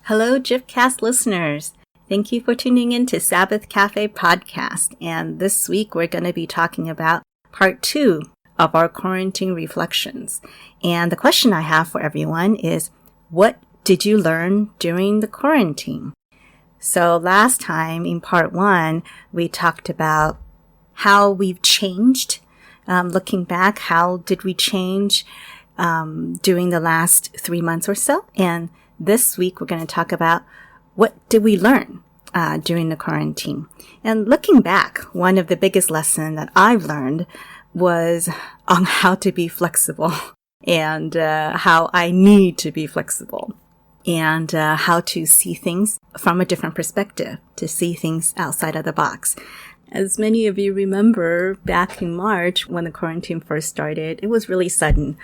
Hello, Jifcast listeners. Thank you for tuning in to Sabbath Cafe podcast. And this week we're going to be talking about part 2 of our quarantine reflections. And the question I have for everyone is, what did you learn during the quarantine? So last time in part 1, we talked about how we've changed. Looking back, how did we change during the last 3 months or so? And this week, we're going to talk about what did we learn during the quarantine. And looking back, one of the biggest lessons that I've learned was on how to be flexible and how I need to be flexible and how to see things from a different perspective, to see things outside of the box. As many of you remember, back in March when the quarantine first started, it was really sudden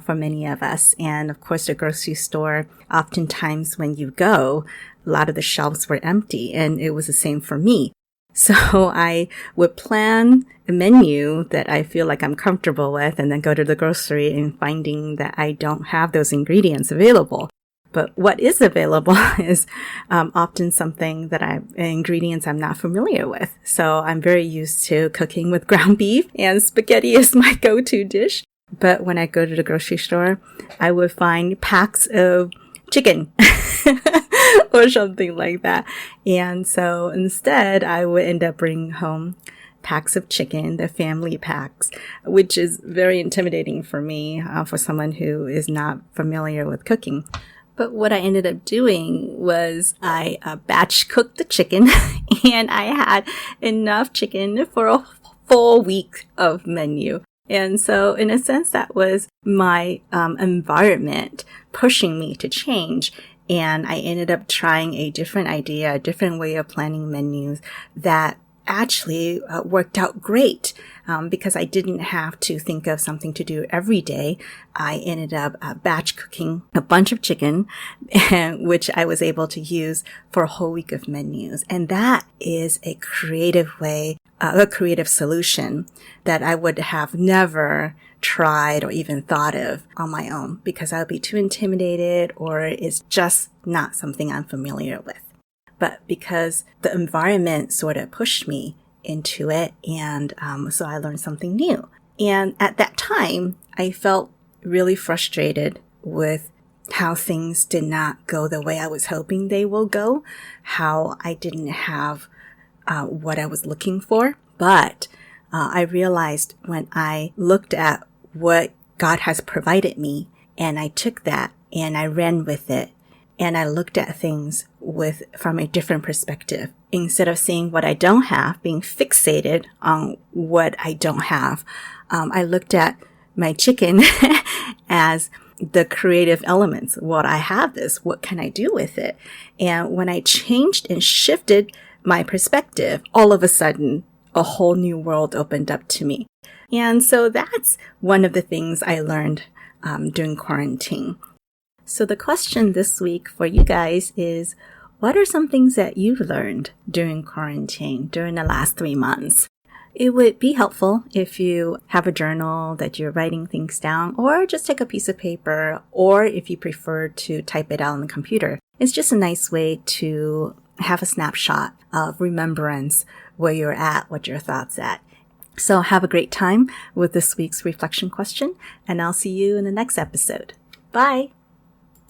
for many of us. And of course, the grocery store, oftentimes when you go, a lot of the shelves were empty, and it was the same for me. So I would plan a menu that I feel like I'm comfortable with and then go to the grocery and finding that I don't have those ingredients available. But what is available is often something that ingredients I'm not familiar with. So I'm very used to cooking with ground beef, and spaghetti is my go-to dish. But when I go to the grocery store, I would find packs of chicken or something like that. And so instead, I would end up bringing home packs of chicken, the family packs, which is very intimidating for me, for someone who is not familiar with cooking. But what I ended up doing was I batch cooked the chicken and I had enough chicken for a full week of menu. And so in a sense, that was my environment pushing me to change. And I ended up trying a different idea, a different way of planning menus that actually worked out great because I didn't have to think of something to do every day. I ended up batch cooking a bunch of chicken, which I was able to use for a whole week of menus. And that is a creative way, a creative solution that I would have never tried or even thought of on my own because I would be too intimidated or it's just not something I'm familiar with. But because the environment sort of pushed me into it, and so I learned something new. And at that time, I felt really frustrated with how things did not go the way I was hoping they will go, how I didn't have what I was looking for. But I realized when I looked at what God has provided me, and I took that and I ran with it, and I looked at things from a different perspective. Instead of seeing what I don't have, being fixated on what I don't have, I looked at my chicken as the creative elements. Well, I have this. What can I do with it? And when I changed and shifted my perspective, all of a sudden, a whole new world opened up to me. And so that's one of the things I learned during quarantine. So the question this week for you guys is, what are some things that you've learned during quarantine, during the last 3 months? It would be helpful if you have a journal that you're writing things down, or just take a piece of paper, or if you prefer to type it out on the computer. It's just a nice way to have a snapshot of remembrance where you're at, what your thoughts at. So have a great time with this week's reflection question, and I'll see you in the next episode. Bye!